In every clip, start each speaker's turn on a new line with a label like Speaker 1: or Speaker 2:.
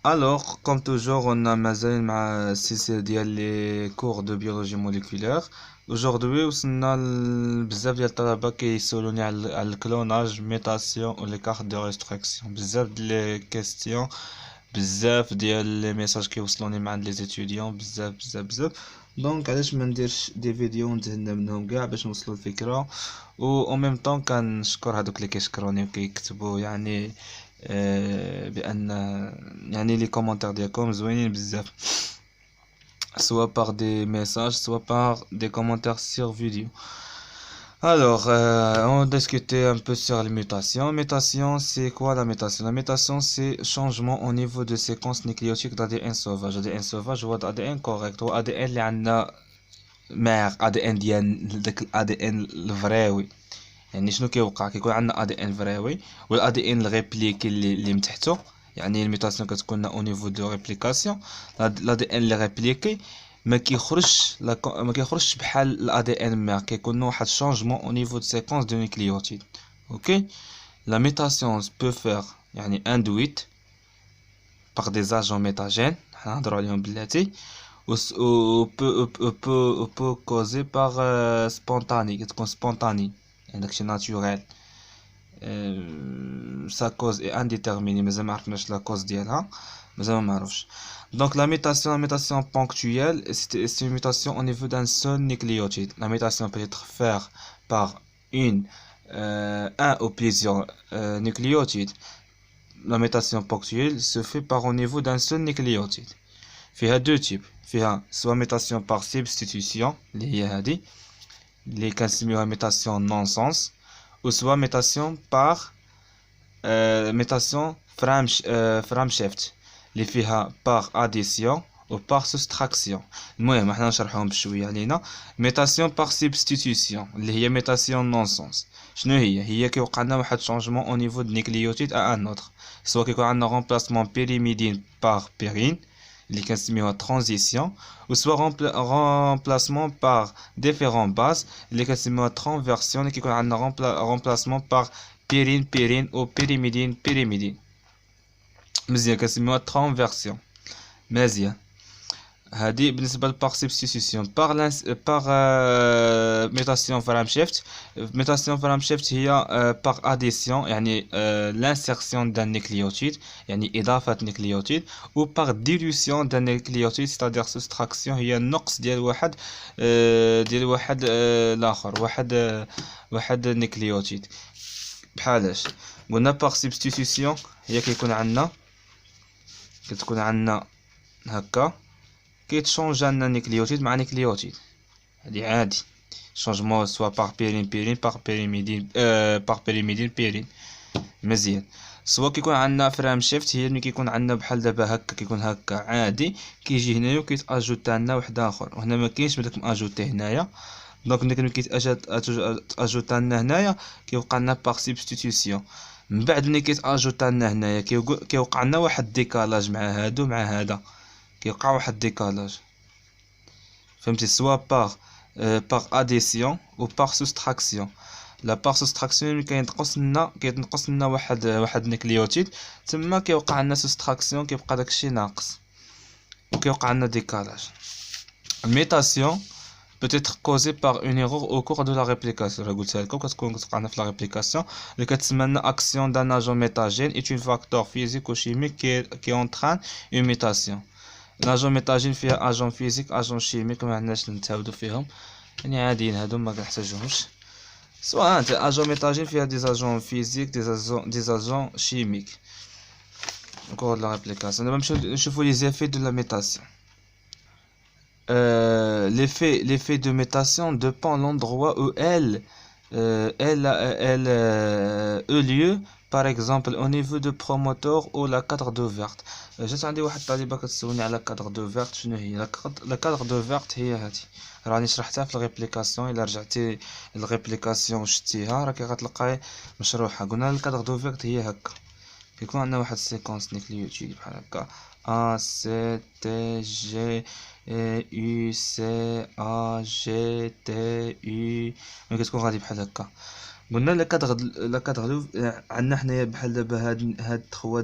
Speaker 1: Alors, comme toujours, on a مازال مع السلسلة ديال لي كور دو بيولوجي موليكولير. Aujourd'hui وصلنا بزاف ديال الطلبة كيسولوني على الكلوناج ميتاسيون و لي كارت دو ريستريكسيون، بزاف ديال لي كيستيون، بزاف ديال لي ميساج كيوصلوني من عند لي زيتيديون، بزاف. دونك علاش ما نديرش دي فيديو ونتهنى منهم كاع باش نوصلوا الفكرة، و او ميم طون كنشكر هادوك اللي كيشكروني وكيكتبوا يعني بان يعني لي كومونتير ديالكم زوينين بزاف، soit par des messages, soit par des commentaires sur vidéo. Alors, on discutait un peu sur les mutations. Mutation, c'est quoi la mutation? La mutation, c'est changement au niveau de séquence nucléotique d'ADN sauvage. ADN sauvage ou ADN correct ou ADN اللي عندنا mère ADN ديال داك ADN الفريوي. يعني شنو كيوقع؟ كيكون عندنا ADN فريوي والADN الريبليكي اللي من تحته، يعني الميتاسيون كتكون او نيفو دو ريبليكاسيون. الADN اللي ريبليكي ما كيخرجش بحال الADN مير، كيكون واحد شونجمون او نيفو دو سيكونس دو نيكليوتيد. اوكي، لا ميتاسيون بو فير يعني اندويت باغ دي اجون ميتاجين، حنا نهضروا عليهم بلاتي، و بو كوزي باغ سبونتاني، كتكون سبونتاني يعني داكشي ناتوريل. sa cause est indéterminée مازال ما عرفناش لا كوز ديالها، مازال ما معروفش. Donc la mutation ponctuelle, c'est une mutation au niveau d'un seul nucléotide. La mutation peut être faite par un ou plusieurs nucléotides. La mutation ponctuelle se fait par au niveau d'un seul nucléotide. فيها deux types. فيها soit mutation par substitution اللي هي هذه اللي كنسميوها mutation non-sens، ou soit mutation par mutation Framshift اللي فيها par addition ou par soustraction. المهم احنا نشرحهم بشويه علينا. mutation par substitution اللي هي mutation non-sens، شنو هي كيوقع لنا واحد شونجمون au niveau de nucléotide à un autre، سواء كيكون عندنا remplacement pyrimidine par pyrine اللي كنسميوها transition، ou soit remplacement par différentes bases اللي كنسميوها transversion اللي كيكون عندنا remplacement par pyrine ou pyrimidine. مزيان كنسميوها transversion. مزيان، هذه بالنسبه لبار سبستيتيوشن. بار ميتاسيون فرامشيفت. ميتاسيون فرامشيفت هي بار اديسيون يعني لانسيرسيون دان نيكليوتيد يعني اضافه نيكليوتيد، و بار ديلوسيون دان نيكليوتيد ستادير سوستراكسيون هي النقص ديال واحد الاخر، واحد نيكليوتيد. بحالاش قلنا بار سبستيتيوشن هي كتكون عندنا هكا كيتشونج عندنا نيكليوتيد مع نيكليوتيد، هادي عادي شونجمون سوا باغ بيرين باغ بيرين. مزيان، سوا كيكون عندنا فرام شيفت هي ملي كيكون عندنا بحال دابا هكا، كيكون هكا عادي، كيجي هنايا وكيتاجوتا لنا واحد اخر، وهنا ما كاينش بداك ماجوتي هنايا. دونك ملي كيتاجوتا لنا هنايا كيوقع لنا باغ سبستيتيوشن. من بعد ملي كيتاجوتا لنا هنايا كيوقع لنا واحد ديكالاج مع هادو مع هذا، كيوقع واحد ديكالاج، فهمتي؟ سوا باغ اديسيون و باغ سوستراكسيون. لا باغ سوستراكسيون ملي كيتنقص لنا واحد نيكليوتيد، تما كيوقع لنا سوستراكسيون، كيبقى داكشي ناقص وكيوقع لنا ديكالاج. الميتاسيون peut être causée par une erreur au cours de la réplication. راه قلتها لكم كتكون كتوقع في لا ريبليكاسيون اللي كتسمى لنا action d'un agent métagène est un facteur physique ou chimique qui entraîne une mutation. لاجون ميتاجين فيها اجون فيزيك اجون شيميك، ما عندناش نتعاودو فيهم يعني عاديين هادو ما كنحتاجوهمش. سواء انت اجون ميتاجين فيها دي اجون فيزيك دي اجون شيميك كور لا ريبليكاسيون. دابا نمشيو نشوفو لي زيفي دو لا ميتاسيون. l'effet de mutation dépend l'endroit où elle eut lieu, par exemple au niveau de promoteur ou la cadre ouverte. جات عندي واحد الطالبه كتسولني على كادر دو فيرت. شنو هي لا كادر دو فيرت؟ هي هادي راني شرحتها في الريبليكاسيون، الا رجعتي للريبليكاسيون وشتيها راكي غتلقاي مشروحه. قلنا الكادر دو فيرت هي هكا، كيكون عندنا واحد سيكونس نيكليوتيد بحال هكا ا سي تي جي يو سي ا جي تي يو، ملي كتكون غادي بحال هكا. قلنا لا كادر عندنا حنايا بحال دابا هاد 3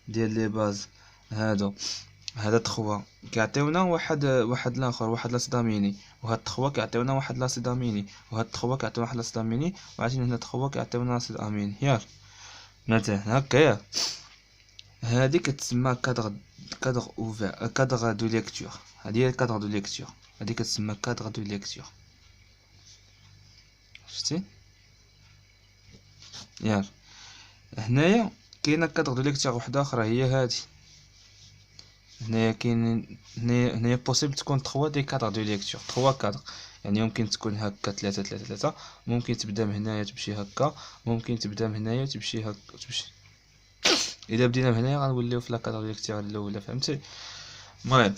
Speaker 1: ديال لي باز هادو هذا تخوا كيعطيونا واحد الاخر، واحد لاسيداميني، وهاد تخوا كيعطيونا واحد لاسيداميني، وهاد تخوا كيعطيونا واحد لاسيداميني، وعاوتاني هنا تخوا كيعطيونا لاسيداميني ياك. مثلا هكا ياك. هادي كتسمى كادغ اوفير، كادغ دو ليكتور. هادي هي الكادغ دو ليكتور، هادي كتسمى كادغ دو ليكتور. شفتي ياك. هنايا كاينه كادغ دو ليكتور وحده اخرى هي هادي. هنايا كاين هنايا بوسيبل تكون 3 دي كادغ دو ليكتور، 3 كادغ. يعني ممكن تكون هكا 3 3 3، ممكن تبدا من هنايا تمشي هكا، ممكن تبدا من هنايا تمشي هكا تمشي. الا بدينا من هنايا غنوليو في لا كادغ دو ليكتور الاولى، فهمتي؟ المهم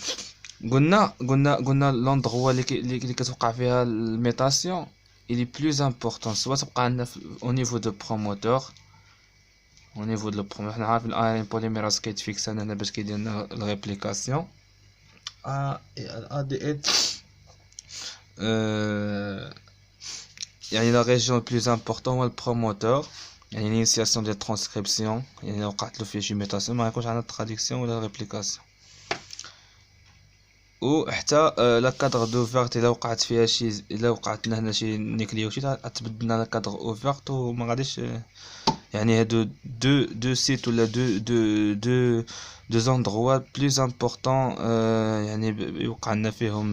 Speaker 1: قلنا لوندغوا اللي كتوقع فيها الميتاسيون il est plus important. سواء تبقى عندنا au niveau de promoteur، au niveau de le promoteur حنا عارفين الان بوليميراز كيتفيكس هنا باش كيدير لنا الريبليكاسيون ADN. يعني la région le plus important هو البروموتور، يعني l'initiation des transcriptions، يعني لو وقعت له فيه شي ميتاسيون ما يكونش عندنا التراديكسيون ولا ريبليكاسيون. وحتى لا كادغ دوفيرت الا وقعت فيها شي، الا وقعت لنا هنا شي نيكليوتيد غتبدلنا لا كادغ اوفيرت وما غاديش. يعني هادو دو سيت ولا دو زوندغوا بلوز امبورطون، يعني يوقع لنا فيهم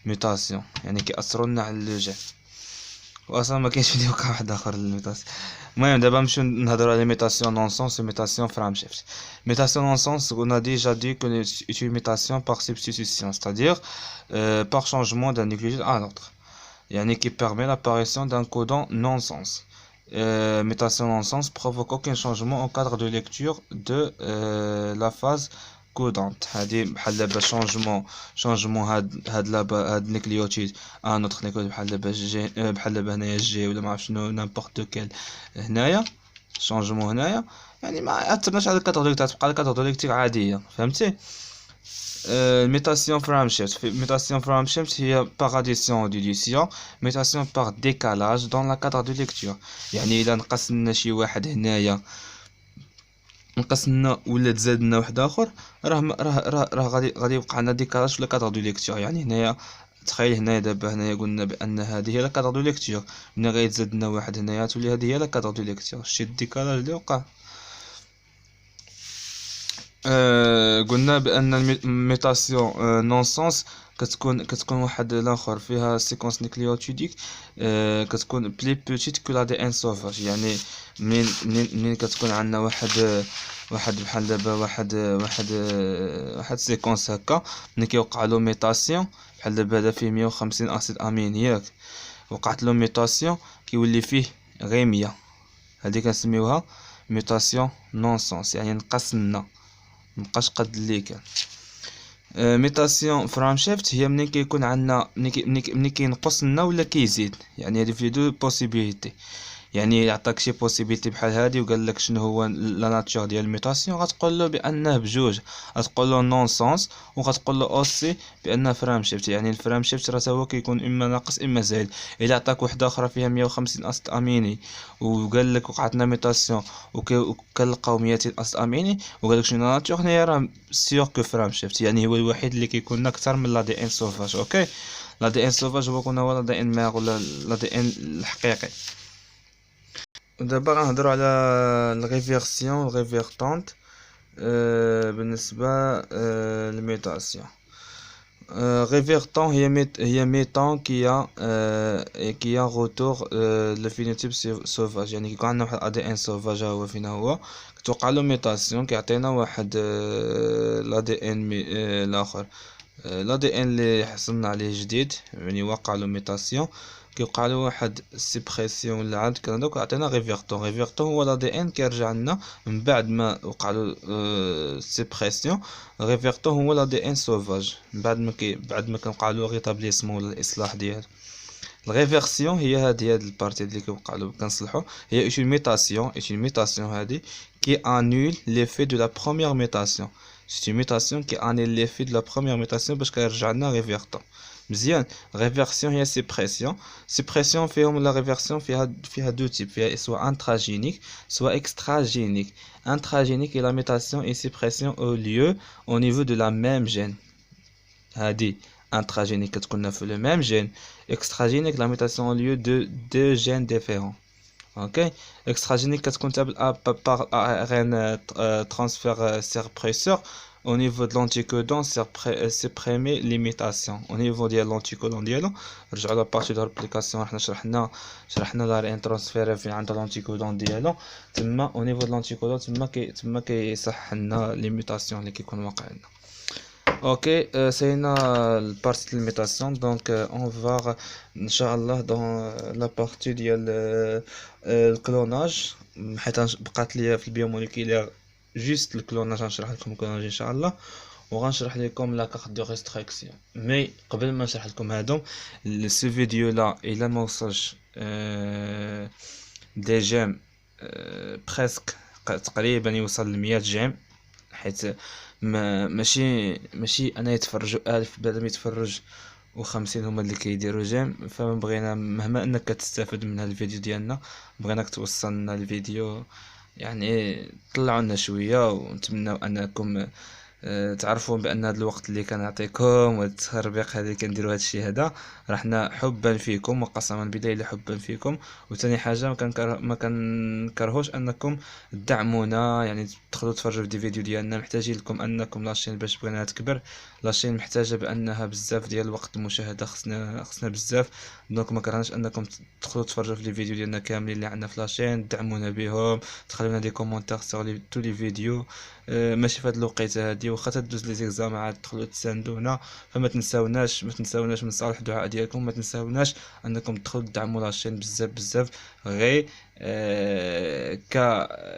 Speaker 1: ميوتاسيون، يعني كيأثروا لنا على لو جين. واصلا ما كاينش فين يوقع واحد اخر للميوتاسيون. المهم دابا نمشيو نهضروا على ميوتاسيون نون سونس وميوتاسيون فرام شيفت. ميوتاسيون نون سونس on a déjà dit que c'est une mutation par substitution, c'est-à-dire par changement d'un nucléotide à un autre, يعني qui permet l'apparition d'un codon non sens. Mutation non sens provoque aucun changement au cadre de lecture de la phase codante. هادي بحال دابا شونجمون هاد لابا هاد نيكليوتيد ان اوتر نيكليوتيد، بحال دابا جي، بحال دابا هنايا جي ولا ما عرف شنو نيمبورط كال هنايا شونجمون هنايا، يعني ما اثرناش على الكاتالوج، تبقى الكاتالوج عاديه، فهمتي؟ mutation from shift. Mutation from shift هي par addition ou dilution، mutation par décalage dans le cadre de lecture. يعني الا نقص لنا شي واحد هنايا، نقص لنا ولا تزاد لنا واحد اخر، راه غادي يوقع لنا ديكالاج في الكادر دو ليكتور. يعني هنايا تخيل، هنايا دابا هنايا قلنا بان هذه هي الكادر دو ليكتور، ملي غيتزاد لنا واحد هنايا تولي هذه هي الكادر دو ليكتور. شتي الديكالاج اللي وقع. قلنا بان الميتاسيون نون سونس كتكون واحد الاخر فيها سيكونس نيكليوتيديك كتكون بلي بوتيت كو لا دي ان سوفاج. يعني منين كتكون عندنا واحد بحال دابا واحد سيكونس هكا، ملي كيوقع له ميتاسيون بحال دابا هذا فيه 150 اسيد امين ياك، وقعت له ميتاسيون كيولي فيه غير 100، هذه كنسميوها ميتاسيون نون سونس، يعني نقص لنا مبقاش قد اللي كان. ميتاسيون فرام شيفت هي منين كيكون عندنا منين كينقص لنا ولا كيزيد، يعني هذه في دو بوسيبيليتي. يعني يعطيك شي بوسيبيليتي بحال هادي وقال لك شنو هو لا ناتور ديال الميتاسيون، غتقول له بانه بجوج، غتقول له نون سونس، وغتقول له اوسي بانه فرام شيفت. يعني الفرام شيفت راه هو كيكون اما ناقص اما زايد. الا عطاك وحده اخرى فيها 150 اسيد اميني وقال لك وقعتنا ميتاسيون وكنلقاو 200 اسيد اميني وقال لك شنو ناتور، هنايا راه سيغ كو فرام شيفت، يعني هو الوحيد اللي كيكون اكثر من لا دي ان سوفاج. اوكي، لا دي ان سوفاج هو كون هو لا دي ان ماغ ولا لا دي ان الحقيقي. دابا غنهضروا على الريفيرسيون والريفيرتونت بالنسبه للميوتاسيون. ريفيرتون هي ميتون كي روتور لو فينوتيب سوفاج، يعني كيكون عندنا واحد ادي ان سوفاج هو فينا هو كتوقع له ميوتاسيون كيعطينا واحد لا دي ان الاخر، لا دي ان اللي حصلنا عليه جديد، يعني وقع له ميوتاسيون كيوقع له واحد سيبريسيون ولا عاد كذا كيعطينا ريفيرتون هو لا دي ان كيرجع لنا من بعد ما وقع له سيبريسيون. ريفيرتون هو لا دي ان سوفاج بعد ما كنوقع له ريتابليسمون ولا الاصلاح ديالو. الريفيرسيون هي هاد البارتي اللي كيوقع له كنصلحو، هي اون ميوتاسيون هادي qui annule l'effet de la première mutation. C'est une mutation qui annule l'effet de la première mutation باش كيرجع لنا ريفيرتون. مزيان. ريفيرسيون هي سيبريسيون. سيبريسيون فيهم لا ريفيرسيون فيها دو تيب، فيها سواء انتراجينيك سواء اكستراجينيك. انتراجينيك هي لا ميتاسيون اي سيبريسيون او lieu au niveau de la même gène. هادي intragénique كتكون في le même gène. Extragénique la mutation au lieu de deux gènes différents. Ok. Extragénique كتكون par ARN transfert sépresseur. Au niveau de l'anticodon supprimer l'imitation. Au niveau de l'anticodon ديالو رجعوا لا بارتي دو ريبليكاسيون حنا شرحنا لا رين ترانسفير في عند l'anticodon ديالو تما. au niveau de l'anticodon تما كيصح لنا l'imitation اللي كيكون واقع لنا. Ok, c'est une partie de l'imitation, donc on va voir, Inch'Allah, dans la partie le clonage. حيت بقات لي في البيوموليكولير جوست الكلوناج غنشرح لكم الكلوناج ان شاء الله، وغنشرح لكم لا كارت دو ريستريكسيون. مي قبل ما نشرح لكم هادو السي فيديو لا الا ما وصلش دي جيم بريسك تقريبا يوصل ل 100 جيم، حيت ماشي انا يتفرجوا 1000 بلا يتفرج و50 هما اللي كيديروا جيم. فبغينا مهما انك تستافد من هذا الفيديو ديالنا بغيناك توصلنا الفيديو، يعني طلعوا لنا شويه، ونتمنى انكم تعرفوا بان هذا الوقت اللي كنعطيكم والتخربيق هذا اللي كنديروا هذا الشيء هذا رحنا حبا فيكم وقسما بالله الا حبا فيكم. وثاني حاجه ما كنكرهوش انكم تدعمونا، يعني تدخلوا تفرجوا في دي فيديو ديالنا. محتاجين لكم انكم لاشين باش بغينا تكبر، لاشين محتاجه بانها بزاف ديال الوقت المشاهده، خصنا بزاف. دونك ما كرهناش انكم تدخلوا تفرجوا في لي فيديو ديالنا كاملين اللي عندنا في لاشين، دعمونا بهم، تخليو لنا دي كومونتير سور تو لي فيديو. ماشي في هاد الوقيته هادي واخا تدوز لي زيكزام عاد تدخلوا تساندونا، فما تنساوناش من صالح الدعاء ديالكم. ما تنساوناش انكم تدخلوا تدعموا لاشين بزاف غير ك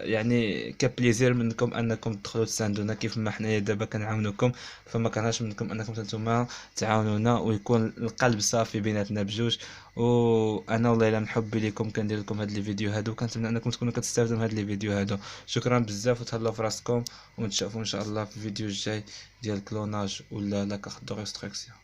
Speaker 1: يعني كبليزير منكم انكم تدخلوا تساندونا كيف ما حنايا دابا كنعاونوكم. فما كرهناش منكم انكم نتوما تعاونونا ويكون القلب صافي بيناتنا بجوج. وانا والله الا من حبي ليكم كندير لكم هاد لي فيديو هادو، كنتمنى انكم تكونوا كتستافدوا من هاد لي فيديو هادو. شكرا بزاف وتهلاو في راسكم، ونتشافوا ان شاء الله في الفيديو الجاي ديال كلوناج ولا لا كارت دو ريستريكسيون.